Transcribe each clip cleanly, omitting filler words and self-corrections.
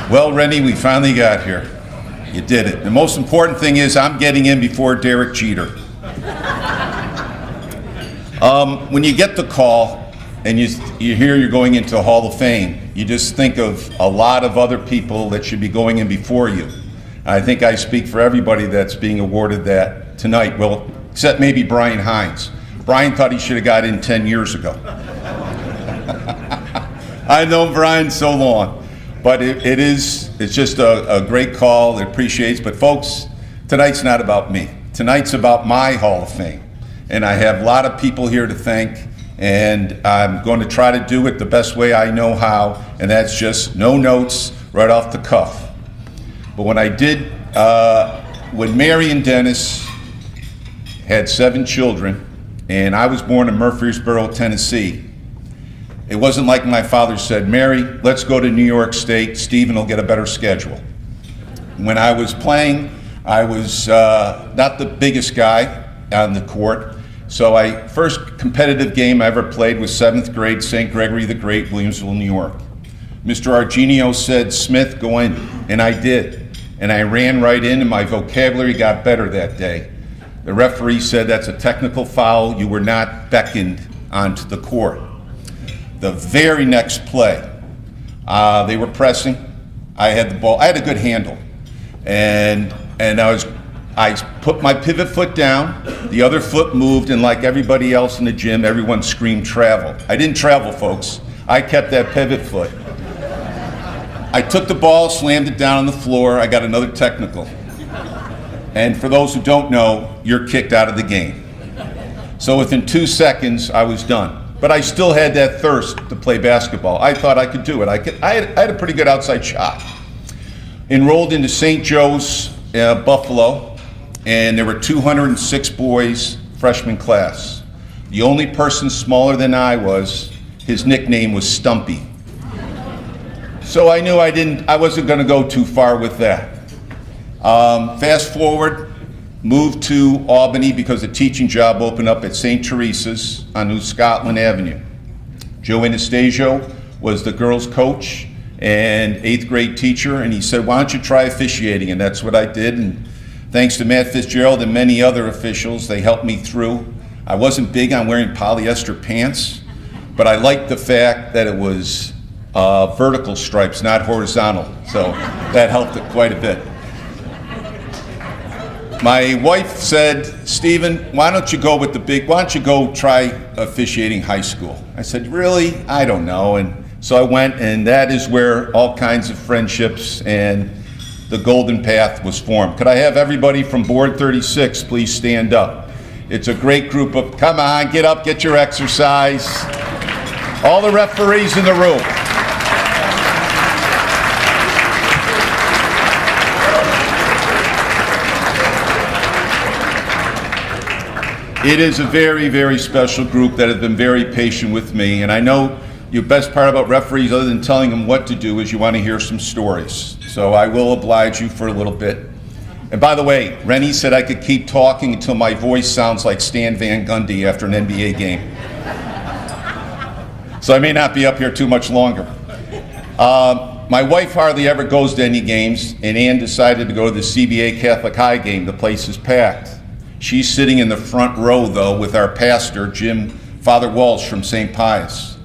Well, Rennie, we finally got here. You did it. The most important thing is I'm getting in before Derek Jeter. When you get the call and you hear you're going into the Hall of Fame, you just think of a lot of other people that should be going in before you. I think I speak for everybody that's being awarded that tonight, well, except maybe Brian Hines. Brian thought he should have got in 10 years ago. I've known Brian so long. But it's just a great call. It appreciates. But folks, tonight's not about me. Tonight's about my Hall of Fame. And I have a lot of people here to thank. And I'm going to try to do it the best way I know how. And that's just no notes, right off the cuff. But when I did, when Mary and Dennis had 7 children, and I was born in Murfreesboro, Tennessee, it wasn't like my father said, Mary, let's go to New York State. Stephen will get a better schedule. When I was playing, I was not the biggest guy on the court. So first competitive game I ever played was 7th grade, St. Gregory the Great, Williamsville, New York. Mr. Argenio said, Smith, go in. And I did. And I ran right in, and my vocabulary got better that day. The referee said, that's a technical foul. You were not beckoned onto the court. The very next play, they were pressing. I had the ball. I had a good handle, and I put my pivot foot down. The other foot moved, and like everybody else in the gym, everyone screamed travel. I didn't travel, folks. I kept that pivot foot. I took the ball, slammed it down on the floor. I got another technical. And for those who don't know, you're kicked out of the game. So within 2 seconds, I was done. But I still had that thirst to play basketball. I thought I could do it. I had a pretty good outside shot. Enrolled into St. Joe's, Buffalo, and there were 206 boys, freshman class. The only person smaller than I was, his nickname was Stumpy. So I knew I wasn't going to go too far with that. Fast forward. Moved to Albany because a teaching job opened up at St. Teresa's on New Scotland Avenue. Joe Anastasio was the girls' coach and 8th grade teacher, and he said, why don't you try officiating? And that's what I did, and thanks to Matt Fitzgerald and many other officials, they helped me through. I wasn't big on wearing polyester pants, but I liked the fact that it was vertical stripes, not horizontal, so that helped it quite a bit. My wife said, Stephen, why don't you go try officiating high school? I said, really? I don't know. And so I went, and that is where all kinds of friendships and the golden path was formed. Could I have everybody from Board 36 please stand up? It's a great group of, come on, get up, get your exercise. All the referees in the room. It is a very, very special group that has been very patient with me, and I know your best part about referees, other than telling them what to do, is you want to hear some stories. So I will oblige you for a little bit. And by the way, Rennie said I could keep talking until my voice sounds like Stan Van Gundy after an NBA game. So I may not be up here too much longer. My wife hardly ever goes to any games, and Ann decided to go to the CBA Catholic High game. The place is packed. She's sitting in the front row, though, with our pastor, Father Walsh from St. Pius.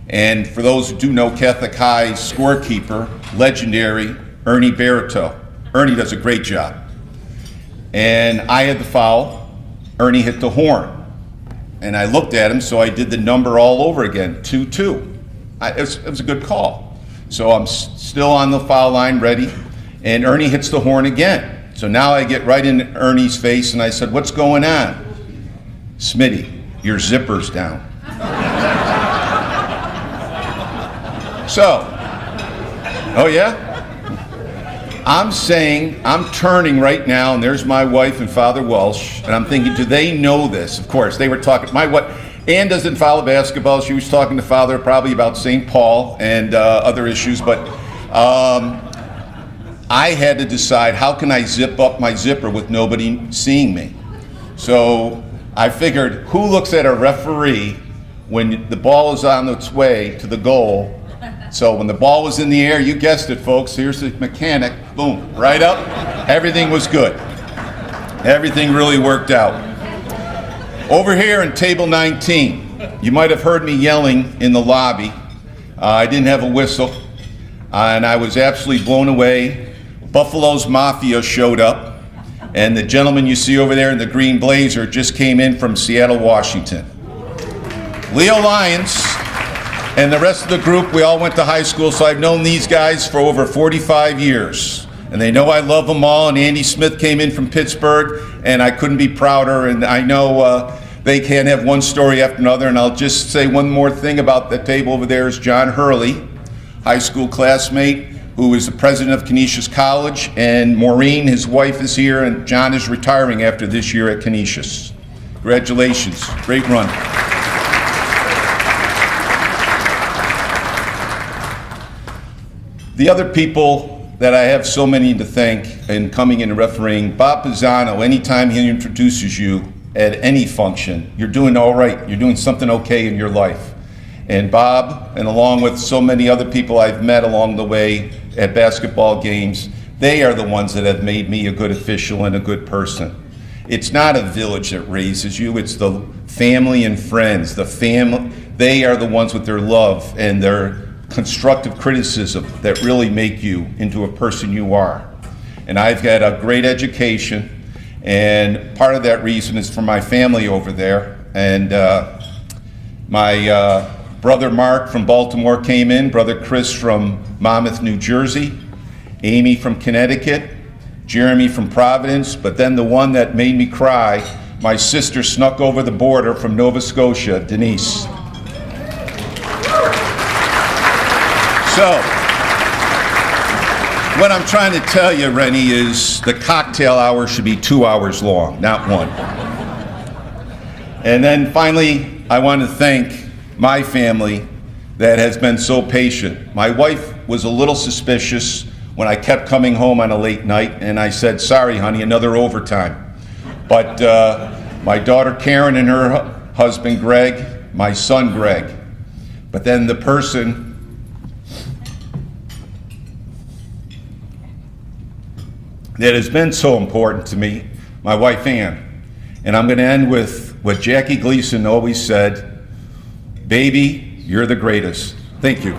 And for those who do know, Catholic High's scorekeeper, legendary Ernie Barito. Ernie does a great job. And I had the foul. Ernie hit the horn. And I looked at him, so I did the number all over again, 2-2. It was a good call. So I'm still on the foul line, ready, and Ernie hits the horn again. So now I get right in Ernie's face, and I said, what's going on? Smitty, your zipper's down. So, oh yeah? I'm turning right now, and there's my wife and Father Welsh, and I'm thinking, do they know this? Of course, they were talking, Ann doesn't follow basketball. She was talking to Father probably about St. Paul and other issues, but I had to decide, how can I zip up my zipper with nobody seeing me? So I figured, who looks at a referee when the ball is on its way to the goal So when the ball was in the air, you guessed it, folks, here's the mechanic, boom, right up. Everything was good. Everything really worked out. Over here in table 19, you might have heard me yelling in the lobby. I didn't have a whistle, and I was absolutely blown away. Buffalo's Mafia showed up, and the gentleman you see over there in the green blazer just came in from Seattle, Washington. Leo Lyons and the rest of the group, we all went to high school, so I've known these guys for over 45 years. And they know I love them all, and Andy Smith came in from Pittsburgh, and I couldn't be prouder, and I know they can't have one story after another, and I'll just say one more thing about the table over there is John Hurley, high school classmate, who is the president of Canisius College, and Maureen, his wife, is here, and John is retiring after this year at Canisius. Congratulations, great run. The other people that I have so many to thank in coming in and refereeing, Bob Pisano, anytime he introduces you at any function, you're doing all right, you're doing something okay in your life. And Bob, and along with so many other people I've met along the way at basketball games, they are the ones that have made me a good official and a good person. It's not a village that raises you, it's the family and friends. The family, they are the ones with their love and their constructive criticism that really make you into a person you are. And I've had a great education, and part of that reason is for my family over there. And my brother Mark from Baltimore came in, brother Chris from Monmouth, New Jersey, Amy from Connecticut, Jeremy from Providence, but then the one that made me cry, my sister snuck over the border from Nova Scotia, Denise. So, what I'm trying to tell you, Rennie, is the cocktail hour should be 2 hours long, not one. And then finally, I want to thank my family that has been so patient. My wife was a little suspicious when I kept coming home on a late night, and I said, sorry, honey, another overtime. But my daughter Karen and her husband Greg, my son Greg. But then the person that has been so important to me, my wife Ann. And I'm going to end with what Jackie Gleason always said, baby, you're the greatest. Thank you.